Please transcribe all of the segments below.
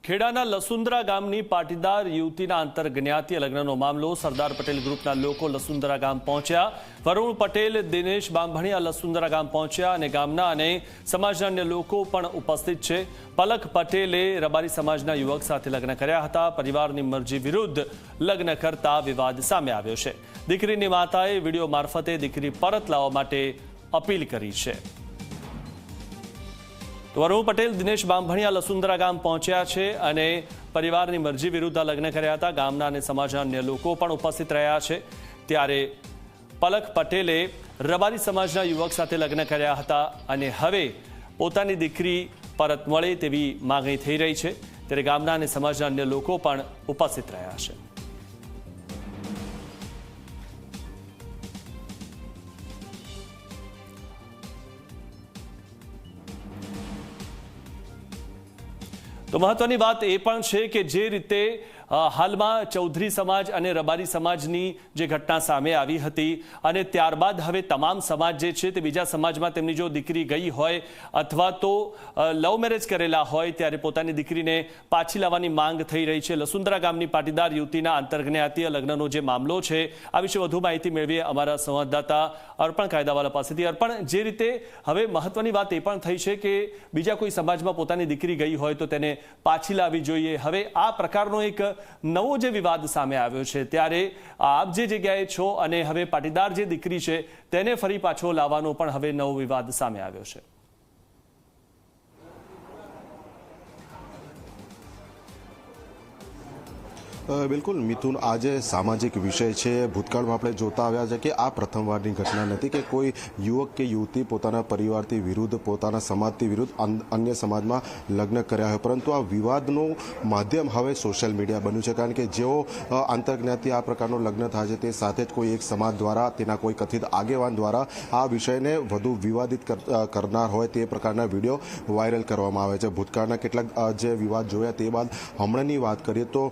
ખેડાના લસુંદરા ગામની પાટીદાર યુવતીના આંતરજ્ઞાતીય લગ્નનો મામલો. સરદાર પટેલ ગ્રુપના લોકો લસુંદરા ગામ પહોંચ્યા. વરુણ પટેલ, દિનેશ બાંભણિયા લસુંદરા ગામ પહોંચ્યા અને ગામના અને સમાજના અન્ય લોકો પણ ઉપસ્થિત છે. પલક પટેલે રબારી સમાજના યુવક સાથે લગ્ન કર્યા હતા. પરિવારની મરજી વિરુદ્ધ લગ્ન કરતા વિવાદ સામે આવ્યો છે. દીકરીની માતાએ વિડીયો મારફતે દીકરી પરત લાવવા માટે અપીલ કરી છે. વરુણ પટેલ, દિનેશ બાંભણિયા લસુંદરા ગામ પહોંચ્યા છે અને પરિવારની મરજી વિરુદ્ધ લગ્ન કર્યા હતા. ગામના અને સમાજના અન્ય લોકો પણ ઉપસ્થિત રહ્યા છે. ત્યારે પલક પટેલે રબારી સમાજના યુવક સાથે લગ્ન કર્યા હતા અને હવે પોતાની દીકરી પરત મળે તેવી માંગણી થઈ રહી છે. ત્યારે ગામના અને સમાજના અન્ય લોકો પણ ઉપસ્થિત રહ્યા છે. તો મહત્વની વાત એ પણ છે કે જે રીતે હાલમાં ચૌધરી સમાજ અને રબારી સમાજની જે ઘટના સામે આવી હતી અને ત્યારબાદ હવે તમામ સમાજ જે છે તે બીજા સમાજમાં તેમની જો દીકરી ગઈ હોય અથવા તો લવ મેરેજ કરેલા હોય ત્યારે પોતાની દીકરીને પાછી લાવવાની માંગ થઈ રહી છે. લસુંદરા ગામની પાટીદાર યુવતીના આંતરજ્ઞાતીય લગ્નનો જે મામલો છે આ વિશે વધુ માહિતી મેળવીએ અમારા સંવાદદાતા અર્પણ કાયદાવાલા પાસેથી. અર્પણ, જે રીતે હવે મહત્વની વાત એ પણ થઈ છે કે બીજા કોઈ સમાજમાં પોતાની દીકરી ગઈ હોય તો તેને પાછી લાવવી જોઈએ. હવે આ પ્રકારનો એક નવો જે વિવાદ સામે આવ્યો છે ત્યારે આપ જે જગ્યાએ છો અને હવે પાટીદાર જે દીકરી છે તેને ફરી પાછો લાવવાનો પણ હવે નવો વિવાદ સામે આવ્યો છે. બિલકુલ મિથુન, આજે સામાજિક વિષય છે. ભૂતકાળમાં આપણે જોતા આવ્યા છે કે આ પ્રથમવારની ઘટના નથી કે કોઈ યુવક કે યુવતી પોતાના પરિવારથી વિરુદ્ધ, પોતાના સમાજથી વિરુદ્ધ અન્ય સમાજમાં લગ્ન કર્યા હોય, પરંતુ આ વિવાદનું માધ્યમ હવે સોશિયલ મીડિયા બન્યું છે. કારણ કે જેઓ આંતરજ્ઞાતિ આ પ્રકારનું લગ્ન થાય છે તે સાથે જ કોઈ એક સમાજ દ્વારા, તેના કોઈ કથિત આગેવાન દ્વારા આ વિષયને વધુ વિવાદિત કરનાર હોય તે પ્રકારના વિડીયો વાયરલ કરવામાં આવે છે. ભૂતકાળના કેટલાક જે વિવાદ જોયા તે બાદ હમણાંની વાત કરીએ તો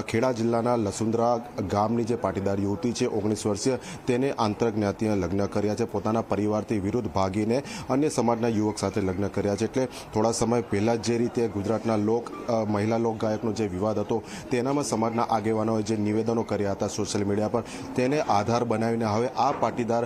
ખેડા જિલ્લાના લસુંદરા ગામની જે પાટીદાર યુવતી છે 19 વર્ષીય, તેને આંતરજ્ઞાતીય લગ્ન કર્યા છે. પોતાના પરિવારથી વિરુદ્ધ ભાગીને અન્ય સમાજના યુવક સાથે લગ્ન કર્યા છે. એટલે થોડા સમય પહેલાં જે રીતે ગુજરાતના મહિલા લોક ગાયકનો જે વિવાદ હતો તેનામાં સમાજના આગેવાનોએ જે નિવેદનો કર્યા હતા સોશિયલ મીડિયા પર, તેને આધાર બનાવીને હવે આ પાટીદાર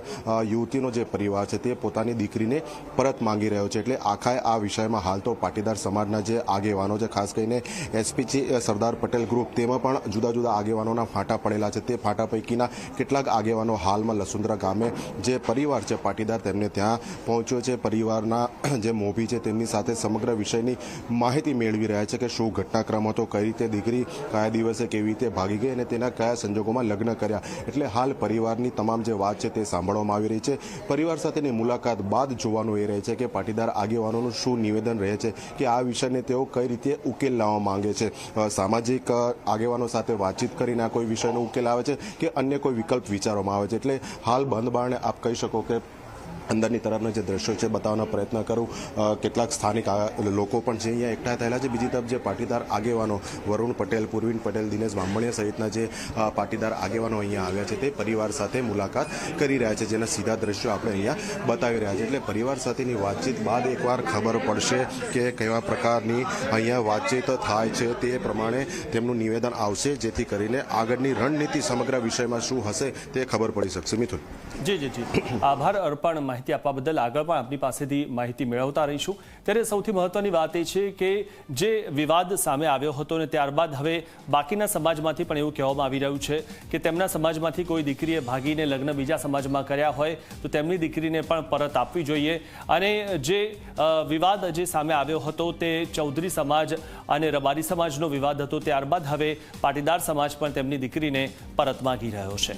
યુવતીનો જે પરિવાર છે તે પોતાની દીકરીને પરત માંગી રહ્યો છે. એટલે આખાએ આ વિષયમાં હાલ તો પાટીદાર સમાજના જે આગેવાનો છે, ખાસ કરીને એસપીસી સરદાર પટેલ ગ્રુપ, તેમાં પણ જુદા જુદા આગેવાનોના ફાંટા પડેલા છે. તે ફાંટા પૈકીના કેટલાક આગેવાનો હાલમાં લસુંદરા ગામે જે પરિવાર છે પાટીદાર તેમને ત્યાં પહોંચ્યો છે. પરિવારના જે મોભી છે તેમની સાથે સમગ્ર વિષયની માહિતી મેળવી રહ્યા છે કે શું ઘટનાક્રમ હતો, કઈ રીતે દીકરી કયા દિવસે કેવી રીતે ભાગી ગઈ અને તેના કયા સંજોગોમાં લગ્ન કર્યા. એટલે હાલ પરિવારની તમામ જે વાત છે તે સાંભળવામાં આવી રહી છે. પરિવાર સાથેની મુલાકાત બાદ જોવાનું એ રહે છે કે પાટીદાર આગેવાનોનું શું નિવેદન રહે છે કે આ વિષયને તેઓ કઈ રીતે ઉકેલ લાવવા માંગે છે. સામાજિક આગેવાનો સાથે વાતચીત કરીને આ કોઈ વિષયનો ઉકેલ આવે છે કે અન્ય કોઈ વિકલ્પ વિચારવામાં આવે છે. એટલે હાલ બંધ બારણે આપ કહી શકો કે અંદરની તરફના જે દ્રશ્યો છે બતાવવાનો પ્રયત્ન કરું. કેટલાક સ્થાનિક લોકો પણ જે અહીંયા એકઠા થયેલા છે. બીજી તરફ જે પાટીદાર આગેવાનો વરુણ પટેલ, પૂર્વિન પટેલ, દિનેશ બાંભણિયા સહિતના જે પાટીદાર આગેવાનો અહીંયા આવ્યા છે તે પરિવાર સાથે મુલાકાત કરી રહ્યા છે, જેના સીધા દ્રશ્યો આપણે અહીંયા બતાવી રહ્યા છે. એટલે પરિવાર સાથેની વાતચીત બાદ એકવાર ખબર પડશે કે કેવા પ્રકારની અહીંયા વાતચીત થાય છે, તે પ્રમાણે તેમનું નિવેદન આવશે, જેથી કરીને આગળની રણનીતિ સમગ્ર વિષયમાં શું હશે તે ખબર પડી શકશે. મિથુન. જી. આભાર અર્પણ, માહિતી આપવા બદલ. આગળ પણ આપની પાસેથી માહિતી મેળવતા રહીશું. ત્યારે સૌથી મહત્વની વાત એ છે કે જે વિવાદ સામે આવ્યો હતો ને ત્યારબાદ હવે બાકીના સમાજમાંથી પણ એવું કહેવામાં આવી રહ્યું છે કે તેમના સમાજમાંથી કોઈ દીકરીએ ભાગીને લગ્ન બીજા સમાજમાં કર્યા હોય તો તેમની દીકરીને પણ પરત આપવી જોઈએ. અને જે વિવાદ જે સામે આવ્યો હતો તે ચૌધરી સમાજ અને રબારી સમાજનો વિવાદ હતો. ત્યારબાદ હવે પાટીદાર સમાજ પણ તેમની દીકરીને પરત માંગી રહ્યો છે.